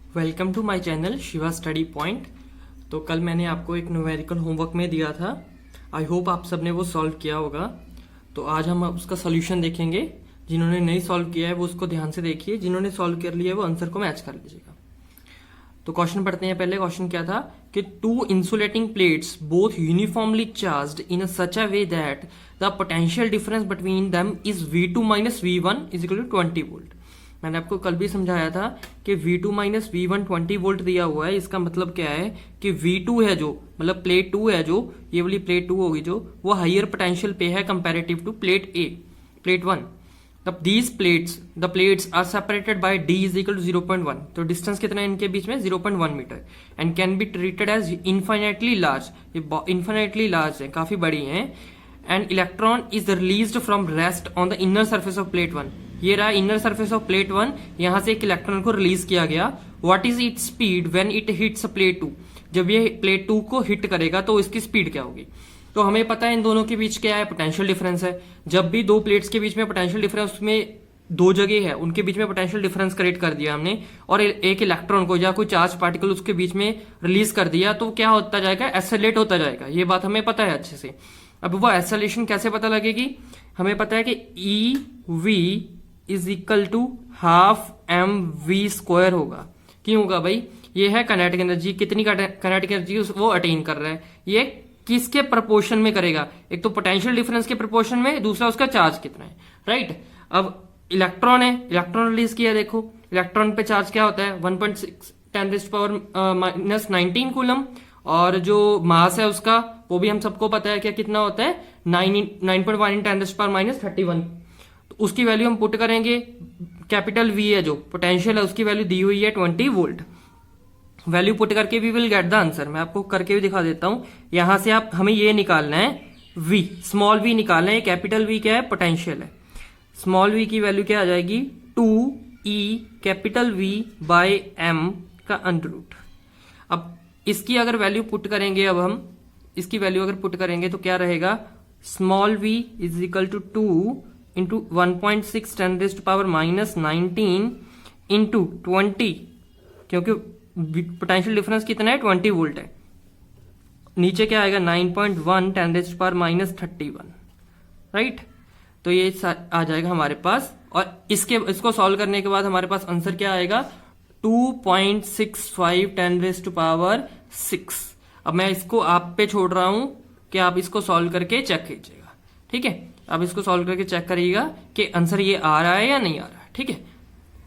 Welcome to my channel Shiva study point. तो कल मैंने आपको एक न्यूमेरिकल होमवर्क में दिया था। आई होप आप सबने वो सॉल्व किया होगा। तो आज हम उसका सोल्यूशन देखेंगे। जिन्होंने नहीं सॉल्व किया है वो उसको ध्यान से देखिए, जिन्होंने सॉल्व कर लिया है वो आंसर को मैच कर लीजिएगा। तो क्वेश्चन पढ़ते हैं। पहले क्वेश्चन क्या था कि two insulating plates both uniformly charged in such a way that the potential difference between them is V2 minus V1 is equal to 20 volt. मैंने आपको कल भी समझाया था कि V2 माइनस V1 20 वोल्ट दिया हुआ है। इसका मतलब क्या है कि V2 है जो, मतलब प्लेट 2 है जो, ये वाली प्लेट 2 होगी जो, वो हायर पोटेंशियल पे है comparative to plate A, plate 1। तब these plates, the plates are separated by D is equal to 0.1। तो डिस्टेंस कितना है इनके बीच में? 0.1 metre. And can be treated as infinitely large. ये इन्फाइनाइटली लार्ज है, काफी बड़ी है। And electron is released from rest on the inner surface of plate 1। ये रहा इनर सर्फेस ऑफ प्लेट 1, यहां से एक इलेक्ट्रॉन को रिलीज किया गया। What is its speed when it hits plate 2। जब ये प्लेट 2 को हिट करेगा तो इसकी स्पीड क्या होगी? तो हमें पता है इन दोनों के बीच क्या है, पोटेंशियल डिफरेंस है। जब भी दो प्लेट्स के बीच में पोटेंशियल डिफरेंस, उसमें दो जगह है, उनके बीच में पोटेंशियल डिफरेंस क्रिएट कर दिया हमने, और एक इलेक्ट्रॉन को या कोई चार्ज पार्टिकल उसके बीच में रिलीज कर दिया, तो क्या होता जाएगा? एक्सेलरेट होता जाएगा। ये बात हमें पता है अच्छे से। अब वो एक्सेलरेशन कैसे पता लगेगी? हमें पता है कि EV is equal to half mv² होगा। क्यों होगा भाई? ये है काइनेटिक एनर्जी। कितनी काइनेटिक एनर्जी वो अटेन कर रहा है, ये किसके प्रपोर्शन में करेगा? एक तो पोटेंशियल डिफरेंस के प्रपोर्शन में, दूसरा उसका चार्ज कितना है, राइट। अब इलेक्ट्रॉन है, इलेक्ट्रॉन रिलीज किया। देखो इलेक्ट्रॉन पे चार्ज क्या होता है? 1.6 10⁻⁻⁻19 कूलम। और जो मास है उसका, वो भी हम सबको पता है क्या कितना होता है? 9.1 × 10⁻31। तो उसकी वैल्यू हम पुट करेंगे। कैपिटल V है जो पोटेंशियल है, उसकी वैल्यू दी हुई है 20 वोल्ट। वैल्यू पुट करके we will get the answer. मैं आपको करके भी दिखा देता हूं। यहां से आप हमें ये निकालना है V, स्मॉल v निकालना है। कैपिटल V क्या है? पोटेंशियल है। स्मॉल v की वैल्यू क्या आ जाएगी? 2E capital V by m का अंडररूट। अब इसकी अगर वैल्यू पुट करेंगे, अब हम इसकी वैल्यू अगर पुट करेंगे तो क्या रहेगा? Small v is equal to 2 into 1.6 10⁻⁻19 into 20, क्योंकि पोटेंशियल डिफरेंस कितना है? 20 वोल्ट है। नीचे क्या आएगा? 9.1 10⁻31, राइट। तो ये आ जाएगा हमारे पास। और इसको सॉल्व करने के बाद हमारे पास आंसर क्या आएगा? 2.65 10⁻6। अब मैं इसको आप पे छोड़ रहा हूं कि आप इसको सॉल्व करके चेक कीजिएगा, ठीक है। आप इसको सॉल्व करके चेक करिएगा कि आंसर ये आ रहा है या नहीं आ रहा है, ठीक है।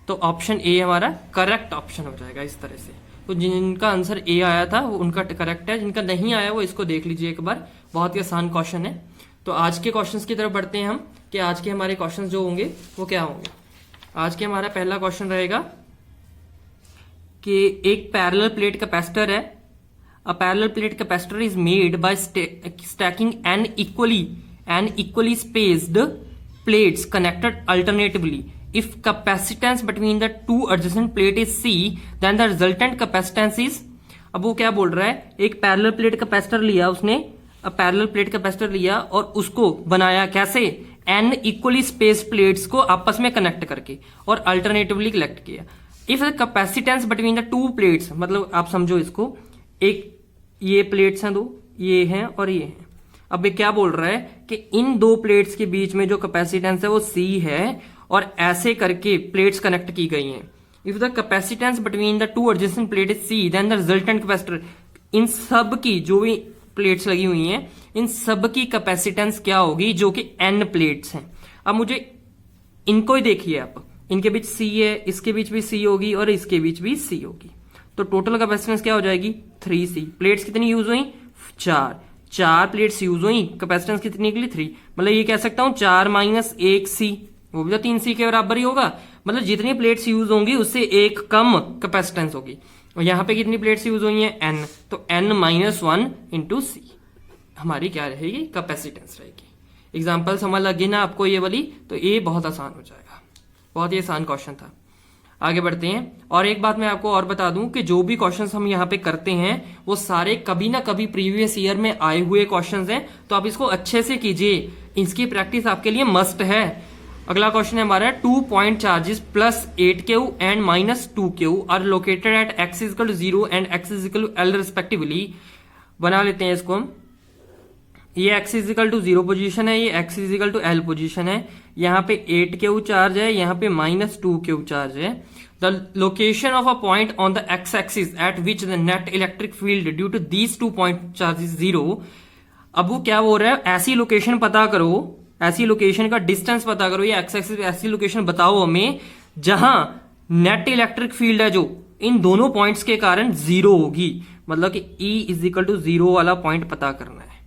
तो ऑप्शन ए हमारा करेक्ट ऑप्शन हो जाएगा इस तरह से। तो जिनका आंसर ए आया था वो उनका करेक्ट है, जिनका नहीं आया वो इसको देख लीजिए एक बार। बहुत ही आसान क्वेश्चन है। तो आज के क्वेश्चंस की तरफ बढ़ते हैं हम, कि आज के हमारे क्वेश्चंस जो होंगे वो क्या होंगे। आज के हमारा पहला क्वेश्चन रहेगा कि एक पैरेलल प्लेट कैपेसिटर है। A parallel plate capacitor is made by stacking N equally spaced plates connected alternatively. If capacitance between the two adjacent plate is C, then the resultant capacitance is। अब वो क्या बोल रहा है? एक parallel plate capacitor लिया उसने, parallel plate capacitor लिया और उसको बनाया कैसे? n इक्वली स्पेस प्लेट्स को आपस में कनेक्ट करके और अल्टरनेटिवली कनेक्ट किया। If the capacitance between the to plates, मतलब आप समझो इसको, एक ये प्लेट्स हैं दो, ये हैं और ये हैं। अब ये क्या बोल रहा है कि इन दो प्लेट्स के बीच में जो कैपेसिटेंस है वो C है, और ऐसे करके प्लेट्स कनेक्ट की गई हैं। If the capacitance between the two adjacent plate is C, then the resultant capacitor, इन सब की जो भी प्लेट्स लगी हुई हैं, इन सब की कैपेसिटेंस क्या होगी? जो कि N प्लेट्स हैं। अब मुझे इनको ही देखिए आप, इनके बीच C है, इसके बीच भी C होगी और इसके बीच भी C होगी। तो टोटल कैपेसिटेंस क्या हो जाएगी? 3C। प्लेट्स कितनी यूज हुई? 4 प्लेट्स यूज हुई, कैपेसिटेंस कितनी निकली? 3। मतलब ये कह सकता हूं 4 - 1C, वो भी तो 3C के बराबर ही होगा। मतलब जितनी प्लेट्स यूज होंगी उससे एक कम कैपेसिटेंस होगी। और यहां पे कितनी प्लेट्स यूज हुई हैं? N। तो N - 1 इंटू C हमारी क्या रहेगी? कैपेसिटेंस रहेगी। एग्जाम्पल समझ लगी ना आपको ये वाली? तो ये बहुत आसान हो जाएगा। बहुत ही आसान क्वेश्चन था। आगे बढ़ते हैं। और एक बात मैं आपको और बता दूं कि जो भी क्वेश्चंस हम यहाँ पे करते हैं वो सारे कभी ना कभी प्रीवियस ईयर में आए हुए क्वेश्चंस हैं। तो आप इसको अच्छे से कीजिए, इसकी प्रैक्टिस आपके लिए मस्ट है। अगला क्वेश्चन है हमारा 2 point charges plus 8Q and minus 2Q are located at x is equal to 0 and x is equal to L respectively. बना लेते हैं इसको हम। ये x is equal to 0 position है, ये x is equal to L position है, यहाँ पे 8Q चार्ज है, यहाँ पे माइनस 2Q चार्ज है। The location of a point on the x axis at which the net electric field due to these 2 point charges 0। अब वो क्या बोल रहा है, ऐसी लोकेशन पता करो, ऐसी लोकेशन का डिस्टेंस पता करो, ये एक्स एक्सिस ऐसी लोकेशन बताओ हमें जहां नेट इलेक्ट्रिक फील्ड है जो इन दोनों पॉइंट्स के कारण 0 होगी। मतलब कि E इज इक्वल टू 0 वाला पॉइंट पता करना है।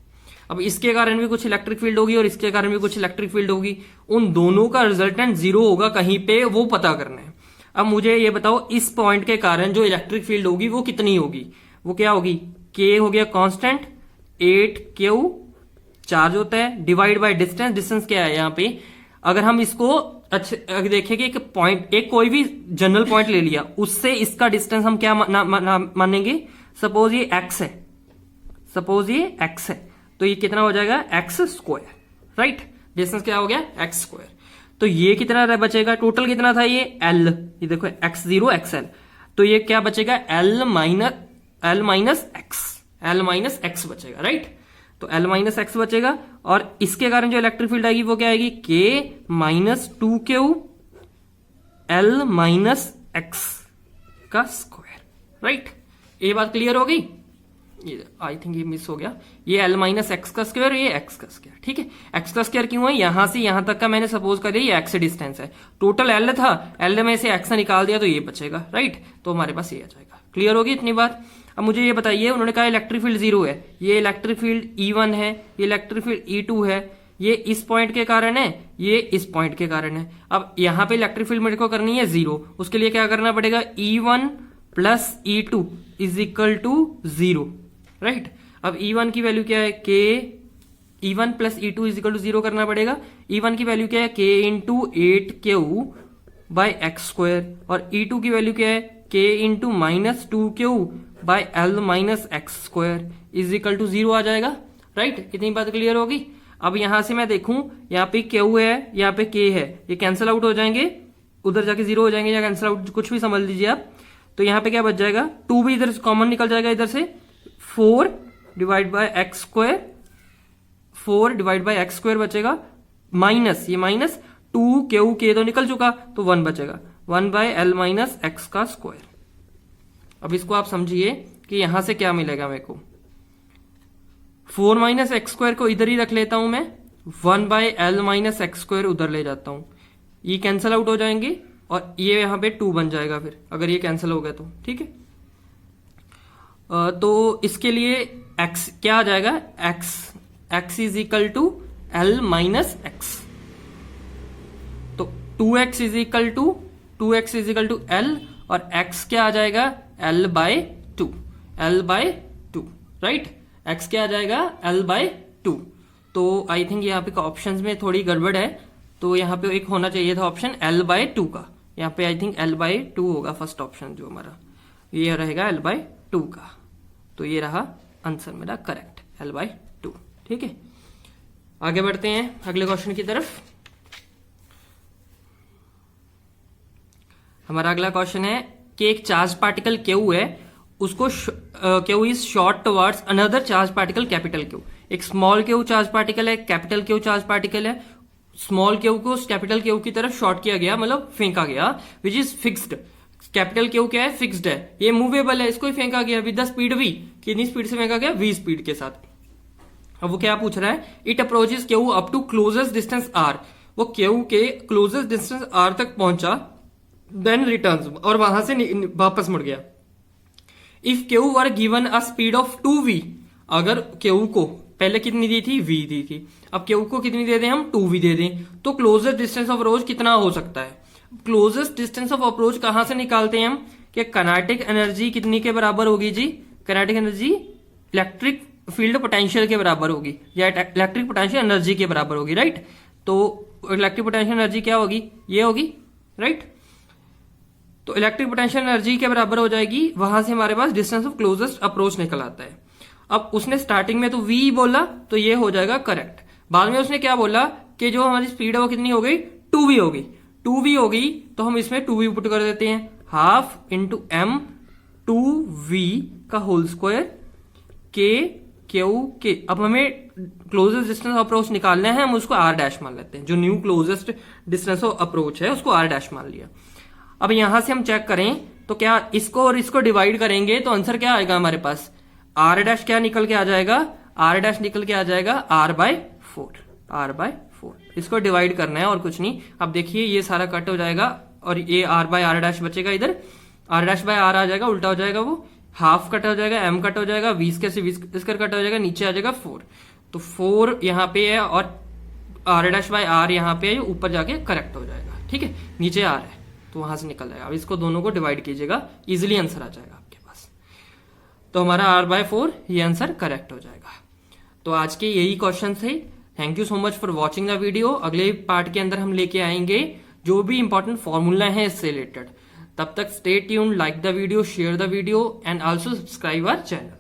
अब इसके कारण भी कुछ इलेक्ट्रिक फील्ड होगी और इसके कारण भी कुछ इलेक्ट्रिक फील्ड होगी, उन दोनों का रिजल्टेंट 0 होगा कहीं पे, वो पता करना है। अब मुझे ये बताओ इस पॉइंट के कारण जो इलेक्ट्रिक फील्ड होगी वो कितनी होगी, वो क्या होगी, K हो गया कांस्टेंट, 8Q चार्ज होता है, डिवाइड बाय डिस्टेंस। डिस्टेंस क्या है यहाँ पे, अगर हम इसको अच्छे देखेंगे एक पॉइंट, एक कोई भी जनरल पॉइंट ले लिया, उससे इसका डिस्टेंस हम क्या मानेंगे, सपोज ये x है, सपोज ये x है, तो ये कितना हो जाएगा x स्क्वायर, राइट। डिस्टेंस क्या हो गया x स्क्वायर। तो ये कितना बचेगा, टोटल कितना था ये L, ये देखो x0 XL, तो ये क्या बचेगा L माइनस x बचेगा, राइट। तो L माइनस एक्स बचेगा और इसके कारण जो इलेक्ट्रिक फील्ड आएगी वो क्या आएगी, K minus 2Q L minus x का स्क्वायर, राइट। ये बात क्लियर हो गई, ये आई थिंक ये मिस हो गया, ये L माइनस एक्स का स्क्वायर, ये x का स्क्वायर, ठीक है। x का स्क्वायर क्यों है, यहां से यहां तक का मैंने सपोज कर दिया ये x डिस्टेंस है, टोटल L था, L में से x निकाल दिया तो ये बचेगा, राइट। तो हमारे पास ये आ जाएगा। क्लियर होगी इतनी बात। अब मुझे ये बताइए, उन्होंने कहा इलेक्ट्रिक फील्ड 0 है, ये इलेक्ट्रिक फील्ड E1 है, ये इलेक्ट्रिक फील्ड E2 है, ये इस पॉइंट के कारण है, ये इस पॉइंट के कारण है। अब यहां पे इलेक्ट्रिक फील्ड मेरे को करनी है 0, उसके लिए क्या करना पड़ेगा, E1 plus E2 is equal to 0, right. अब E1 की वैल्यू क्या है, K, E1 plus E2 is equal to 0 करना पड़ेगा। E1 की वैल्यू क्या है, K into 8Q by x square, और E2 की वैल्यू क्या है, K into minus 2Q by L minus x square is equal to 0 आ जाएगा, राइट। कितनी बात क्लियर होगी। अब यहां से मैं देखूं, यहाँ पे Q है, यहाँ पे K है, ये कैंसिल आउट हो जाएंगे, उधर जाके 0 हो जाएंगे या कैंसिल आउट, कुछ भी समझ लीजिए आप। तो यहाँ पे क्या बच जाएगा, 2 भी इधर कॉमन निकल जाएगा, इधर से 4 divide by x square, 4 divide by x square बचेगा, माइनस ये माइनस 2Q, K तो निकल चुका तो 1 बचेगा, 1 बाय L माइनस एक्स का स्क्वायर। अब इसको आप समझिए कि यहां से क्या मिलेगा मेरे को, 4 माइनस एक्स स्क्वायर को इधर ही रख लेता हूं मैं, 1 by L minus x square उधर ले जाता हूं, ये कैंसिल आउट हो जाएंगे और ये यहां पे 2 बन जाएगा फिर, अगर ये कैंसिल हो गया तो, ठीक है। तो इसके लिए x क्या आ जाएगा, x is equal to L minus x, तो 2x is equal to L और x क्या आ जाएगा, L बाय 2, राइट। x क्या आ जाएगा, L बाय 2। तो आई थिंक यहाँ पे ऑप्शंस में थोड़ी गड़बड़ है, तो यहाँ पे एक होना चाहिए था ऑप्शन L बाय 2 का, यहाँ पे आई थिंक L बाय 2 होगा फर्स्ट ऑप्शन जो हमारा, ये रहेगा L बाय 2 का। तो ये रहा आंसर मेरा करेक्ट, L बाय 2, ठीक है। आगे बढ़ते हैं अगले क्वेश्चन की तरफ। हमारा अगला क्वेश्चन है कि एक चार्ज पार्टिकल Q है, उसको Q is short towards another charge particle capital Q। एक स्मॉल Q चार्ज पार्टिकल है, कैपिटल Q चार्ज पार्टिकल है, स्मॉल Q को कैपिटल Q की तरफ शॉर्ट किया गया, मतलब फेंका गया, which is fixed. Capital Q क्या है, फिक्स्ड है, ये मूवेबल है, इसको ही फेंका गया विद द स्पीड v, कितनी स्पीड से फेंका गया, v स्पीड के साथ। अब वो क्या पूछ रहा है, it approaches Q up to closest distance r, वो Q के क्लोजेस्ट डिस्टेंस r तक पहुंचा, देन रिटर्न्स, और वहां से वापस मुड़ गया। If Q were given a speed of 2v, अगर Q को पहले कितनी दी थी, v दी थी, अब Q को कितनी दे दें हम, 2v दे दें, तो क्लोजेस्ट डिस्टेंस ऑफ अप्रोच कितना हो सकता है। क्लोजेस्ट डिस्टेंस ऑफ अप्रोच कहां से निकालते हैं हम, कि काइनेटिक एनर्जी कितनी के बराबर होगी जी, kinetic energy electric field potential के बराबर होगी, या इलेक्ट्रिक पोटेंशियल एनर्जी के बराबर होगी, राइट। तो इलेक्ट्रिक पोटेंशियल एनर्जी क्या होगी, ये होगी, राइट। तो इलेक्ट्रिक पोटेंशियल एनर्जी के बराबर हो जाएगी, वहां से हमारे पास डिस्टेंस ऑफ क्लोजेस्ट अप्रोच निकल आता है। अब उसने स्टार्टिंग में तो v बोला, तो ये हो जाएगा करेक्ट। बाद में उसने क्या बोला कि जो हमारी स्पीड है वो कितनी हो गई, 2v होगी, 2v होगी तो हम इसमें 2v पुट कर देते हैं, हाफ इंटू m 2v का होल स्क्वायर k क्यू के। अब हमें क्लोजेस्ट डिस्टेंस अप्रोच निकालना है, हम उसको r डैश मान लेते हैं, जो न्यू क्लोजेस्ट डिस्टेंस अप्रोच है उसको r डैश मान लिया। अब यहां से हम चेक करें तो क्या इसको और इसको डिवाइड करेंगे तो आंसर क्या आएगा हमारे पास, r डैश क्या निकल के आ जाएगा, r डैश निकल के आ जाएगा r/4। इसको डिवाइड करना है और कुछ नहीं। अब देखिए ये सारा कट हो जाएगा और ये r/r डैश बचेगा, इधर r डैश बाय r आ जाएगा, उल्टा हो जाएगा, वो हाफ कट हो जाएगा, m कट हो जाएगा, 20 कैसे 20 इसका कट हो जाएगा, नीचे आ जाएगा 4। तो 4 यहाँ पे है और r डैश बाय r यहाँ पे है, ऊपर जाके करेक्ट हो जाएगा, ठीक है, नीचे r है तो वहां से निकल जाएगा। अब इसको दोनों को डिवाइड कीजिएगा, इजिली आंसर आ जाएगा आपके पास। तो हमारा r/4 ये आंसर करेक्ट हो जाएगा। तो आज के यही क्वेश्चन थे। Thank you so much for watching the video. अगले पार्ट के अंदर हम लेके आएंगे जो भी इंपॉर्टेंट फॉर्मूला है इससे रिलेटेड। तब तक stay tuned, like the video, share the video and also subscribe our channel.